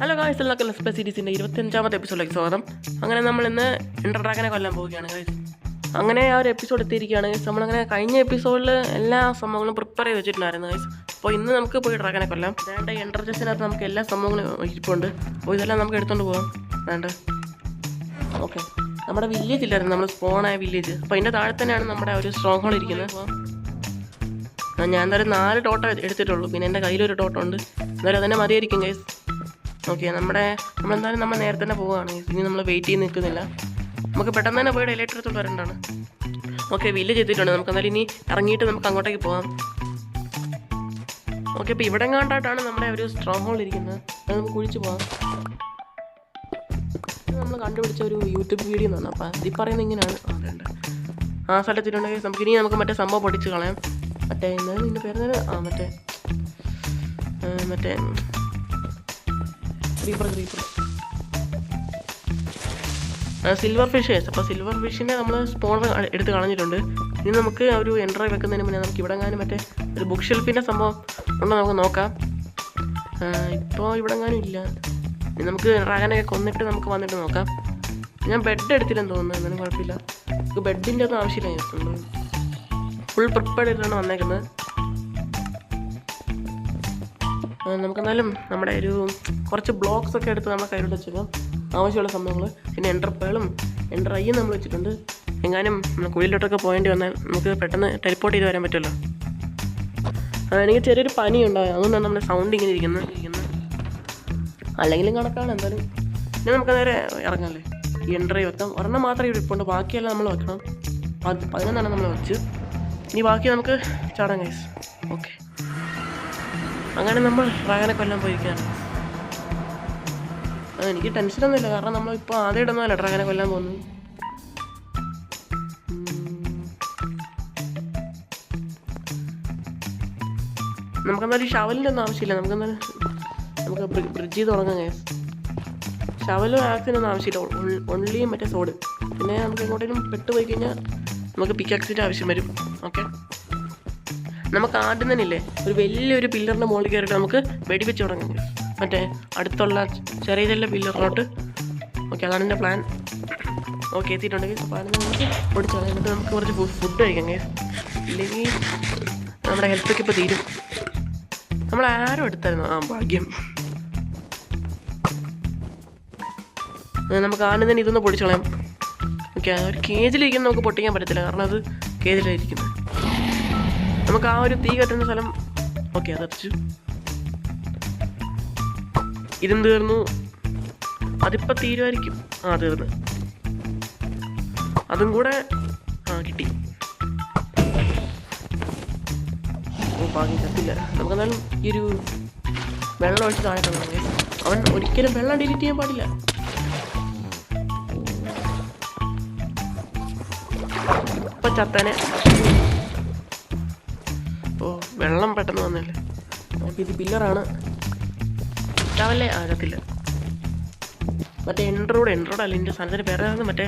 Hello guys, എല്ലാവർക്കും ലെസ്പ സീരീസിൻ്റെ 25ാമത്തെ എപ്പിസോഡിലേക്ക് സ്വാഗതം. അങ്ങനെ നമ്മൾ ഇന്ന് എൻഡർ ഡ്രാഗനെ കൊല്ലാൻ പോവുകയാണ് ഗായ്സ്. അങ്ങനെ ആ ഒരു എപ്പിസോഡ് എത്തിയിരിക്കുകയാണ് ഗൈസ്. നമ്മളങ്ങനെ കഴിഞ്ഞ എപ്പിസോഡിൽ എല്ലാ സംഭവങ്ങളും പ്രിപ്പയർ ചെയ്ത് വെച്ചിട്ടുണ്ടായിരുന്നു ഗൈസ്. അപ്പോൾ ഇന്ന് നമുക്ക് പോയി ഡ്രാഗനെ കൊല്ലാം. വേണ്ട എൻഡർ ചെസ്സിനകത്ത് നമുക്ക് എല്ലാ സംഭവങ്ങളും ഇരിപ്പുണ്ട്. അപ്പോൾ ഇതെല്ലാം നമുക്ക് എടുത്തുകൊണ്ട് പോകാം. വേണ്ട ഓക്കെ, നമ്മുടെ വില്ലേജ് ഇല്ലായിരുന്നു, നമ്മൾ സ്പോണായ വില്ലേജ്. അപ്പോൾ അതിൻ്റെ താഴെ തന്നെയാണ് നമ്മുടെ ഒരു സ്ട്രോങ് ഹോൾ ഇരിക്കുന്നത്. ഞാൻ എന്തായാലും 4 ടോട്ട എടുത്തിട്ടുള്ളൂ, പിന്നെ എൻ്റെ കയ്യിലൊരു ടോട്ട ഉണ്ട്. എന്തായാലും അതന്നെ മതിയായിരിക്കും ഗൈസ്. ഓക്കെ, നമ്മളെന്തായാലും നമ്മൾ നേരത്തെ തന്നെ പോവുകയാണ്. ഇനി നമ്മൾ വെയിറ്റ് ചെയ്ത് നിൽക്കുന്നില്ല, നമുക്ക് പെട്ടെന്ന് തന്നെ പോയി എലക്ട്രിക് എടുത്തോണ്ട് വരേണ്ടതാണ്. ഓക്കെ, വില്ലേജ് എത്തിയിട്ടുണ്ട്. നമുക്ക് എന്തായാലും ഇനി ഇറങ്ങിയിട്ട് നമുക്ക് അങ്ങോട്ടേക്ക് പോകാം. ഓക്കെ, ഇപ്പോൾ ഇവിടെ കണ്ടായിട്ടാണ് നമ്മുടെ ഒരു സ്ട്രോങ് ഹോൾ ഇരിക്കുന്നത്. അത് നമുക്ക് കുഴിച്ച് പോകാം. നമ്മൾ കണ്ടുപിടിച്ച ഒരു യൂട്യൂബ് വീഡിയോ എന്നാണ്. അപ്പോൾ അതിൽ പറയുന്നത് ഇങ്ങനെയാണ്. അതുണ്ട് ആ സ്ഥലത്തിട്ടുണ്ടെങ്കിൽ നമുക്ക് മറ്റേ സംഭവം പൊടിച്ച് കളയാം. മറ്റേ എന്തായാലും ഇതിൻ്റെ പേര് മറ്റേ ക്രീപ്പർ സിൽവർ ഫിഷ്. അപ്പോൾ സിൽവർ ഫിഷിനെ നമ്മൾ സ്പോൺ എടുത്ത് കളഞ്ഞിട്ടുണ്ട്. ഇനി നമുക്ക് ഒരു എൻട്രി വെക്കുന്നതിന് മുന്നേ നമുക്ക് ഇവിടെ എങ്ങാനും മറ്റേ ഒരു ബുക്ക് ഷെൽഫിൻ്റെ സംഭവം ഉണ്ടോ നമുക്ക് നോക്കാം. ഇപ്പോൾ ഇവിടെ എങ്ങാനും ഇല്ല. ഇനി നമുക്ക് ഡ്രാഗനൊക്കെ കൊന്നിട്ട് നമുക്ക് വന്നിട്ട് നോക്കാം. ഞാൻ ബെഡ് എടുത്തില്ലെന്ന് തോന്നുന്നു, എന്നാലും കുഴപ്പമില്ല. നമുക്ക് ബെഡിൻ്റെ ഒന്നും ആവശ്യമില്ല. ഫുൾ പ്രിപ്പയർഡ് ചെയ്തിട്ടാണ് വന്നേക്കുന്നത്. നമുക്കെന്നാലും നമ്മുടെ ഒരു കുറച്ച് ബ്ലോക്സ് ഒക്കെ എടുത്ത് നമ്മുടെ കയ്യിലോട്ട് വെച്ചേക്കാം, ആവശ്യമുള്ള സംഭവങ്ങൾ. പിന്നെ എൻഡർ ഐയും നമ്മൾ വെച്ചിട്ടുണ്ട്. എങ്ങാനും കുഴിയിലോട്ടൊക്കെ പോകേണ്ടി വന്നാൽ നമുക്ക് പെട്ടെന്ന് ടെലിപ്പോർട്ട് ചെയ്ത് വരാൻ പറ്റുമല്ലോ. എനിക്ക് ചെറിയൊരു പനി ഉണ്ടാകും, അതുകൊണ്ടാണ് നമ്മുടെ സൗണ്ട് ഇങ്ങനെ ഇരിക്കുന്നത്. അല്ലെങ്കിലും കണക്കാണ്. എന്തായാലും പിന്നെ നമുക്ക് നേരെ ഇറങ്ങാമല്ലേ. ഈ എൻഡർ ഐ വെക്കാം. ഒരെണ്ണം മാത്രമേ ഇവിടെ ഇപ്പോൾ ഉണ്ട്, ബാക്കിയെല്ലാം നമ്മൾ വെക്കണം. 11 നമ്മൾ വെച്ച്. ഇനി ബാക്കി നമുക്ക് ചാടാം ഗൈസ്. ഓക്കെ, അങ്ങനെ നമ്മൾ ഡ്രാഗനെ കൊല്ലാൻ പോയിരിക്കുകയാണ്. എനിക്ക് ടെൻഷനൊന്നുമില്ല, കാരണം നമ്മളിപ്പോൾ ആദ്യം ഇടുന്നതല്ല ഡ്രാഗനെ കൊല്ലാൻ പോകുന്നത്. നമുക്കെന്തായാലും ഷവലിൻ്റെ ഒന്നും ആവശ്യമില്ല. നമുക്ക് ബ്രിഡ്ജ് ചെയ്ത് തുടങ്ങാം ഗൈസ്. ഷവലും ആക്സിനൊന്നും ആവശ്യമില്ല, ഒൺലി മറ്റേ സോഡ്. പിന്നെ നമുക്ക് എങ്ങോട്ടേലും പെട്ടുപോയി കഴിഞ്ഞാൽ നമുക്ക് പിക്കാക്സിൻ്റെ ആവശ്യം വരും. ഓക്കെ, നമുക്ക് ആദ്യം തന്നെ ഇല്ലേ ഒരു വലിയൊരു പില്ലറിൻ്റെ മുകളിൽ കയറിയിട്ട് നമുക്ക് വെടിവെച്ച് തുടങ്ങാം മറ്റേ അടുത്തുള്ള ചെറിയ പില്ലറിലോട്ട്. ഓക്കെ, അതാണ് എൻ്റെ പ്ലാൻ. ഓക്കെ, എത്തിയിട്ടുണ്ടെങ്കിൽ അപ്പോൾ അതിന് നമുക്ക് പൊടിച്ച് കളഞ്ഞിട്ട് നമുക്ക് കുറച്ച് ഫുഡ് കഴിക്കാം ഗൈസ്. ഇല്ലെങ്കിൽ നമ്മുടെ ഹെൽത്തൊക്കെ ഇപ്പോൾ തീരും. നമ്മൾ ആരും എടുത്തായിരുന്നു, ഭാഗ്യം. നമുക്ക് ആദ്യം തന്നെ ഇതൊന്ന് പൊടിച്ച് കളയാം. ഓക്കെ, ഒരു കേജിലിരിക്കുന്നത് നമുക്ക് പൊട്ടിക്കാൻ പറ്റത്തില്ല, കാരണം അത് കേജിലായിരിക്കുന്നത്. നമുക്ക് ആ ഒരു തീ കത്തുന്ന സ്ഥലം. ഓക്കെ, അതച്ചു. ഇതും തീർന്നു. അതിപ്പോൾ തീരുമായിരിക്കും. തീർന്ന്. അതും കൂടെ കിട്ടി. ഭാഗ്യം കത്തില്ല. നമുക്കെന്നാലും ഈ ഒരു വെള്ളം ഒഴിച്ച് താഴെ തന്നെ. അവൻ ഒരിക്കലും വെള്ളം ഡിലീറ്റ് ചെയ്യാൻ പാടില്ല. ഇപ്പം ചത്തനെ. വെള്ളം പെട്ടെന്ന് വന്നല്ലേ. ഇത് പില്ലറാണ്. ചാവല്ലേ? കത്തില്ല. മറ്റേ എൻഡ്രോഡ് അല്ല, എൻ്റെ സാധനത്തിന് പേരെ മറ്റേ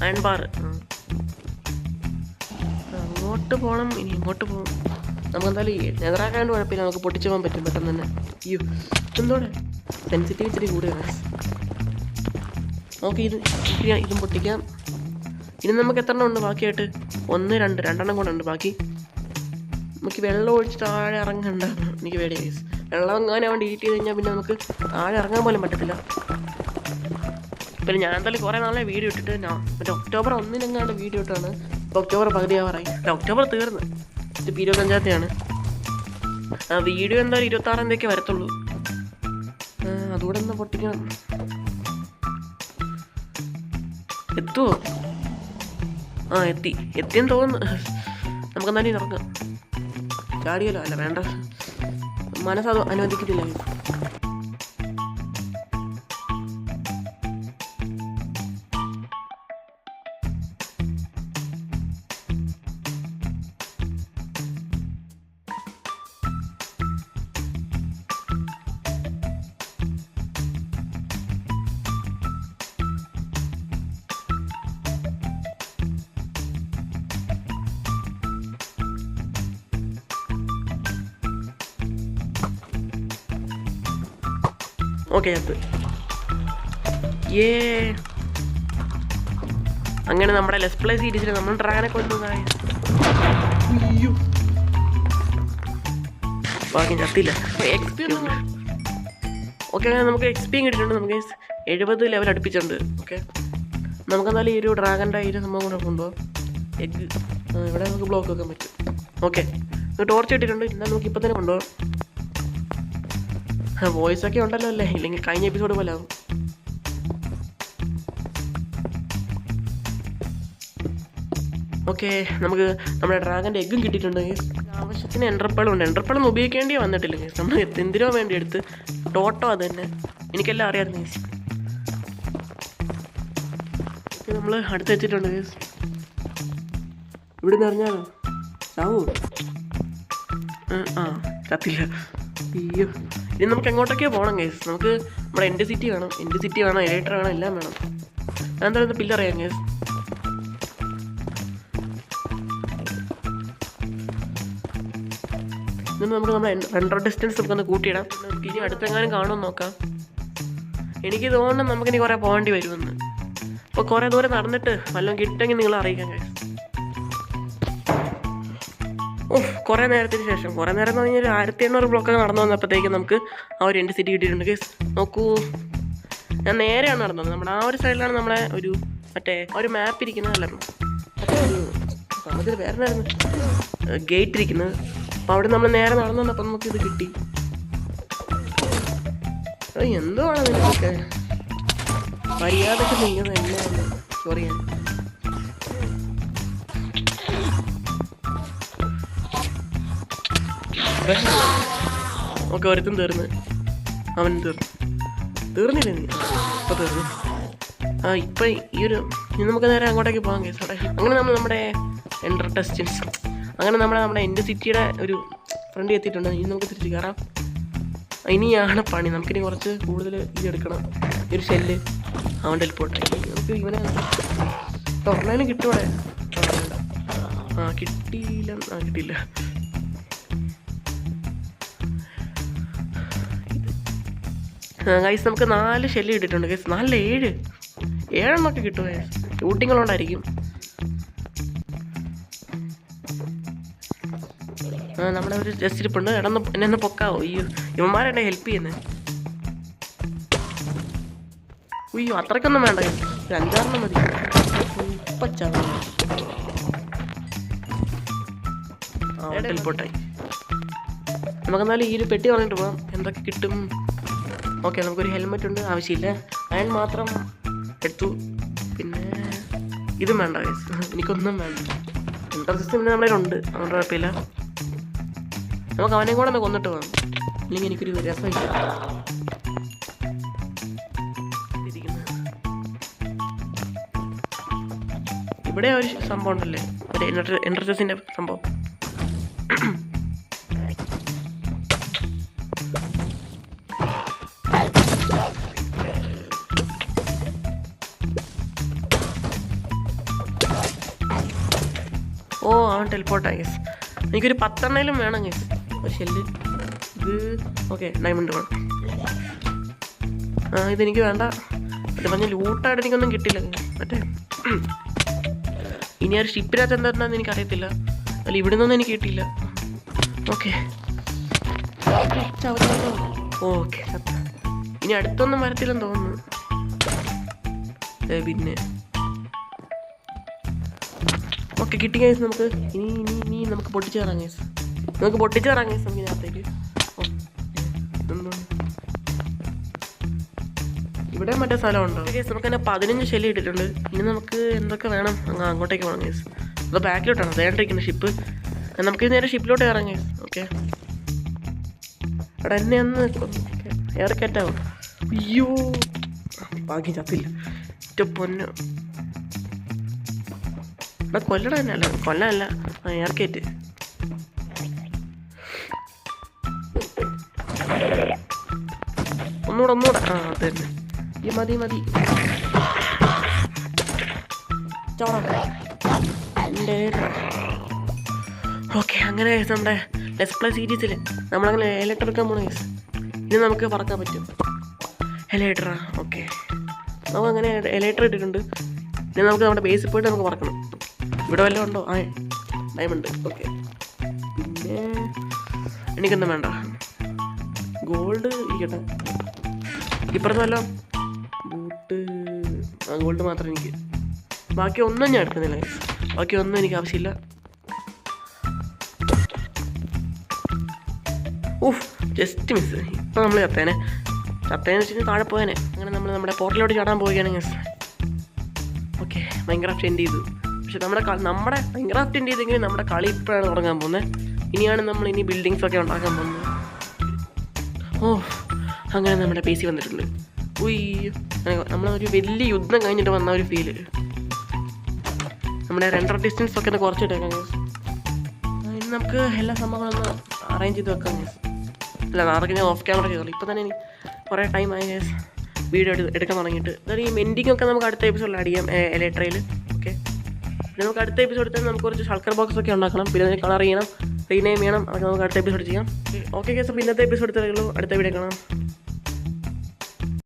അയൺ ബാർ. അങ്ങോട്ട് പോകണം. ഇനി ഇങ്ങോട്ട് പോകും. നമുക്കെന്തായാലും നെതറാക്കാണ്ട് കുഴപ്പമില്ല, നമുക്ക് പൊട്ടിച്ചു പോകാൻ പറ്റും പെട്ടെന്ന് തന്നെ. അയ്യോ, എന്തോടെ സെൻസിറ്റിവിറ്റി കൂടുതലാണ്. ഓക്കെ, ഇതും പൊട്ടിക്കാം. ഇനി നമുക്ക് എത്ര എണ്ണം ഉണ്ട് ബാക്കിയായിട്ട്? 1, 2 2 കൂടെ ബാക്കി. നമുക്ക് വെള്ളം ഒഴിച്ച് താഴെ ഇറങ്ങണ്ട. എനിക്ക് പേടിയായി. വെള്ളം എങ്ങാനും അവൻ ഡിലീറ്റ് ചെയ്ത് കഴിഞ്ഞാൽ പിന്നെ നമുക്ക് താഴെ ഇറങ്ങാൻ പോലും പറ്റത്തില്ല. പിന്നെ ഞാൻ എന്തായാലും കുറേ നാളെ വീഡിയോ ഇട്ടിട്ട് മറ്റേ ഒക്ടോബർ 1 വീഡിയോ ഇട്ടാണ്. ഇപ്പോൾ ഒക്ടോബർ പകുതിയാവാറായി. ഒക്ടോബർ തീർന്ന്. ഇത് 25-ാമത്തെയാണ്. വീഡിയോ എന്തായാലും 26-ാമത്തേക്ക് വരത്തുള്ളൂ. അതുകൂടെ ഒന്ന് പൊട്ടിക്കണം. എത്തുമോ? എത്തിയെന്ന് തോന്നുന്നു. നമുക്കെന്തായാലും ഇറങ്ങാം. ചാടിയല്ലോ? അല്ല, വേണ്ട, മനസ്സത് അനുവദിക്കത്തില്ല. ഓക്കെ അത് അങ്ങനെ നമ്മുടെ ലെസ് പ്ലേ സീരീസിൽ നമ്മൾ ഡ്രാഗനെ കൊല്ലുന്നതായി. ബാക്കി ചത്തില്ല. എക്സ്പി ഓക്കെ, അങ്ങനെ നമുക്ക് എക്സ്പിയും കിട്ടിയിട്ടുണ്ട്. നമുക്ക് 70 ലെവൽ അടുപ്പിച്ചിട്ടുണ്ട്. ഓക്കെ, നമുക്കെന്തായാലും ഈ ഒരു ഡ്രാഗൻ്റെ ഈ ഒരു സംഭവം കൂടെ കൊണ്ടുപോകാം. എഗ്ഗ് ഇവിടെ നമുക്ക് ബ്ലോക്ക് വെക്കാൻ പറ്റും. ഓക്കെ, ടോർച്ച് ഇട്ടിട്ടുണ്ട്. എന്നാലും നമുക്ക് ഇപ്പം തന്നെ കൊണ്ടുപോകാം. വോയിസ് ഒക്കെ ഉണ്ടല്ലോ അല്ലേ, ഇല്ലെങ്കിൽ കഴിഞ്ഞ എപ്പിസോഡ് പോലെ ആവും. ഓക്കെ, നമുക്ക് നമ്മുടെ ഡ്രാഗൻ്റെ എഗ്ഗും കിട്ടിയിട്ടുണ്ട്. ആവശ്യത്തിന് എൻഡർപ്പളും ഉണ്ട്. എൻഡർപ്പളൊന്നും ഉപയോഗിക്കേണ്ടി വന്നിട്ടില്ല. നമ്മൾ എന്തിനോ വേണ്ടി എടുത്ത് ടോട്ടോ അത് തന്നെ എനിക്കെല്ലാം അറിയാമായിരുന്നു. ഓക്കെ, നമ്മൾ അടുത്ത് വെച്ചിട്ടുണ്ട്. ഇവിടെ നിന്ന് അറിഞ്ഞാലോ ചാവൂ? ചത്തില്ല. അയ്യോ, ഇനി നമുക്ക് എങ്ങോട്ടൊക്കെയോ പോകണം കേസ്. നമുക്ക് നമ്മുടെ എൻ്റെ സിറ്റി വേണം, എലൈറ്റർ വേണം, എല്ലാം വേണം. ഞാൻ എന്തായാലും പില്ലറിയാം കേസ്. ഇന്ന് നമുക്ക് നമ്മുടെ റെൻഡർ ഡിസ്റ്റൻസ് നമുക്ക് ഒന്ന് കൂട്ടിയിടാം. ഇനി അടുത്തെങ്ങാനും കാണുമെന്ന് നോക്കാം. എനിക്ക് തോന്നുന്നു നമുക്കിനി കുറേ പോകേണ്ടി വരുമെന്ന്. അപ്പോൾ കുറേ ദൂരം നടന്നിട്ട് വല്ലതും കിട്ടുമെങ്കിൽ നിങ്ങൾ അറിയിക്കാം കേസ്. കുറേ നേരത്തിന് ശേഷം, കുറേ നേരം എന്ന് പറഞ്ഞാൽ 1800 ബ്ലോക്കൊക്കെ നടന്നു വന്നപ്പോഴത്തേക്കും നമുക്ക് ആ ഒരു എൻ്റെ സിറ്റി കിട്ടിയിട്ടുണ്ട് കേസ്. നോക്കൂ, ഞാൻ നേരെയാണ് നടന്നത്. നമ്മുടെ ആ ഒരു സൈഡിലാണ് നമ്മളെ ഒരു മറ്റേ ഒരു മാപ്പ് ഇരിക്കുന്നതല്ലായിരുന്നു, മറ്റേ ഒരു അതിൽ വേറെ ഗേറ്റ് ഇരിക്കുന്നത്. അപ്പോൾ അവിടെ നമ്മൾ നേരെ നടന്നു വന്നപ്പോൾ നമുക്കിത് കിട്ടി. എന്തോ ആണ് നിനക്കൊക്കെ മര്യാദക്ക് നീങ്ങുന്നത് എന്നെയാണ്. സോറി. ഓക്കെ, ഒരുത്തും തീർന്ന്, അവൻ തീർന്നില്ലേ നീ? ഇപ്പോൾ തീർന്നു. ഇപ്പം ഈ ഒരു ഇനി നമുക്ക് നേരെ അങ്ങോട്ടേക്ക് പോകാൻ കേസ്. അങ്ങനെ നമ്മൾ നമ്മുടെ എൻഡർ ടെസ്റ്റൻസ് അങ്ങനെ നമ്മുടെ എൻ്റെ സിറ്റിയുടെ ഒരു ഫ്രണ്ട് എത്തിയിട്ടുണ്ട്. ഇനി നമുക്ക് തിരിച്ച് കയറാം. ഇനിയാണ് പണി. നമുക്കിനി കുറച്ച് കൂടുതൽ ഇതെടുക്കണം. ഈ ഒരു ഷെല്ല് അവൻ്റെ പോട്ടെ. നമുക്ക് ഇവനെ ടൊർണേനും കിട്ടുമോടെ? കിട്ടിയില്ല. കിട്ടിയില്ല. ഗൈസ്, നമുക്ക് 4 ഷെല്ല് കിട്ടിയിട്ടുണ്ട് ഗൈസ്. 4 7 കിട്ടും ഗൈസ്. ഷൂട്ടിങ്ങളുണ്ടായിരിക്കും. നമ്മുടെ ഒരു ജസ്റ്റ് ഇരിപ്പുണ്ട്. എന്നെ ഒന്ന് പൊക്കാവോ? അയ്യോ, ഇവന്മാരെന്നെ ഹെൽപ്പ് ചെയ്യുന്നത്. അയ്യോ, അത്രയ്ക്കൊന്നും വേണ്ട. ഒരു 5-6 മതി. പോട്ടായി. നമുക്കെന്നാലും ഈ ഒരു പെട്ടി പറഞ്ഞിട്ട് പോകാം. എന്തൊക്കെ കിട്ടും? ഓക്കെ, നമുക്കൊരു ഹെൽമെറ്റ് ഉണ്ട്, ആവശ്യമില്ല. അയൺ മാത്രം എടുത്തു. പിന്നെ ഇതും വേണ്ട ഗൈസ്, എനിക്കൊന്നും വേണ്ട. ഇൻട്രസ്റ്റ് പിന്നെ നമ്മളതിലുണ്ട്, അതുകൊണ്ട് കുഴപ്പമില്ല. നമുക്ക് അവനെയും കൂടെ ഒന്ന് കൊന്നിട്ട് പോകാം, ഇല്ലെങ്കിൽ എനിക്കൊരു രസമില്ല. ഇവിടെ ഒരു സംഭവം ഉണ്ടല്ലേ, ഒരു ഇൻട്രസ്റ്റിൻ്റെ സംഭവം. ഓ, അവൻ ടെലിപ്പോർട്ടായി ഗൈസ്. എനിക്കൊരു 10 വേണം ഗൈസ്, ഒരു ഷെല്ല്. ഇത് ഓക്കെ, ഡയമണ്ട് വേണം. ഇതെനിക്ക് വേണ്ട. അത് പറഞ്ഞ ലൂട്ടായിട്ട് എനിക്കൊന്നും കിട്ടില്ല. മറ്റേ ഇനി ആ ഒരു ഷിപ്പിനകത്ത് എന്താണെന്ന് എനിക്കറിയത്തില്ല. അല്ല, ഇവിടെ നിന്നൊന്നും എനിക്ക് കിട്ടിയില്ല. ഓക്കെ ഓക്കെ, ഇനി അടുത്തൊന്നും വരത്തില്ലെന്ന് തോന്നുന്നു. പിന്നെ ഓക്കെ, കിട്ടി ഗൈസ്. നമുക്ക് ഇനി നമുക്ക് പൊട്ടിച്ചേറാം ഗൈസ്. നമുക്ക് ഇതിനകത്തേക്ക്. ഇവിടെ മറ്റേ സ്ഥലമുണ്ടോ ഗൈസ്? നമുക്ക് തന്നെ 15 ഷെല്ല് ഇട്ടിട്ടുണ്ട്. ഇനി നമുക്ക് എന്തൊക്കെ വേണം? അങ്ങോട്ടേക്ക് പോകണം ഗൈസ്. അത് ബാക്കിലോട്ടാണ് വേണ്ടിരിക്കുന്നത് ഷിപ്പ്. നമുക്ക് നേരെ ഷിപ്പിലോട്ട് കയറാം ഗൈസ്. ഓക്കെ, അവിടെ എന്നെ ഒന്ന് എയർ കയറ്റാവും. അയ്യോ, ബാക്കി ചത്തില്ല. പൊന്നു, ഇവിടെ കൊല്ലട തന്നെയല്ല, കൊല്ലല്ല, എയർ കയറ്റ്. ഒന്നുകൂടെ അത് തന്നെ. ഈ മതി. ഓക്കെ, അങ്ങനെ നമ്മുടെ ലെസ് പ്ലേ സീരീസിൽ നമ്മളങ്ങനെ ഏലട്ടെടുക്കാൻ പോണ കേസ്. ഇനി നമുക്ക് പറക്കാൻ പറ്റും. എലേറ്ററാ, ഓക്കെ. നമുക്കങ്ങനെ എലേറ്റർ ഇട്ടിട്ടുണ്ട്. ഇനി നമുക്ക് നമ്മുടെ ബേസിൽ പോയിട്ട് നമുക്ക് പറക്കണം. ഇവിടെ വല്ലതും ഉണ്ടോ? ആ, ഡയമണ്ട്, ഓക്കെ. പിന്നെ എനിക്കൊന്നും വേണ്ട, ഗോൾഡ് ഇരിക്കട്ടെ. ഇപ്പുറത്ത് വല്ലതും ബൂട്ട്, ആ ഗോൾഡ് മാത്രം എനിക്ക്. ബാക്കി ഒന്നും ഞാൻ എടുക്കുന്നില്ല, ബാക്കി ഒന്നും എനിക്ക് ആവശ്യമില്ല. ഊഫ്, ജസ്റ്റ് മിസ്. ഇപ്പം നമ്മൾ ചത്തേനെ വെച്ച് കഴിഞ്ഞാൽ താഴെ പോയേനെ. അങ്ങനെ നമ്മൾ നമ്മുടെ പോർട്ടലിലോട്ട് ചാടാൻ പോവുകയാണ് ഗൈസ്. ഓക്കെ, മൈൻക്രാഫ്റ്റ് എൻഡ് ചെയ്തു. പക്ഷെ നമ്മുടെ മൈൻക്രാഫ്റ്റ് എൻഡ് ചെയ്തെങ്കിലും നമ്മുടെ കളി ഇപ്പോഴാണ് തുടങ്ങാൻ പോകുന്നത്. ഇനിയാണ് നമ്മൾ ബിൽഡിങ്സ് ഒക്കെ ഉണ്ടാക്കാൻ പോകുന്നത്. ഓ, അങ്ങനെ നമ്മുടെ PC വന്നിട്ടുണ്ട്. ഉയ്യോ, നമ്മളൊരു വലിയ യുദ്ധം കഴിഞ്ഞിട്ട് വന്ന ഒരു ഫീല്. നമ്മുടെ റെൻഡർ ഡിസ്റ്റൻസ് ഒക്കെ ഒന്ന് കുറച്ചിട്ടേക്കാം ഗൈസ്. ഇനി നമുക്ക് എല്ലാ സംഭവങ്ങളൊന്ന് അറേഞ്ച് ചെയ്ത് വെക്കാം ഗൈസ്. അല്ല, നാളെ ഞാൻ ഓഫ് ക്യാമറ ചെയ്തോളൂ. ഇപ്പോൾ തന്നെ കുറേ ടൈമായി ഗൈസ് വീഡിയോ എടുക്കാൻ തുടങ്ങിയിട്ട്. അതായത് ഈ മെൻഡിങ് ഒക്കെ നമുക്ക് അടുത്ത എപ്പിസോഡിൽ ആഡ് ചെയ്യാം, എലേട്രയിൽ. ഓക്കെ, പിന്നെ നമുക്ക് അടുത്ത എപ്പിസോഡിൽ തന്നെ നമുക്ക് കുറച്ച് ഷൾക്കർ ബോക്സ് ഒക്കെ ഉണ്ടാക്കണം. പിന്നെ അതിന് കളർ ചെയ്യണം, റീനെയിം ചെയ്യണം. അതൊക്കെ നമുക്ക് അടുത്ത എപ്പിസോഡ് ചെയ്യാം. ഓക്കെ ഗൈസ്, അപ്പോൾ ഇന്നത്തെ എപ്പിസോഡ് തരുള്ളൂ. അടുത്ത വീഡിയോ കാണാം.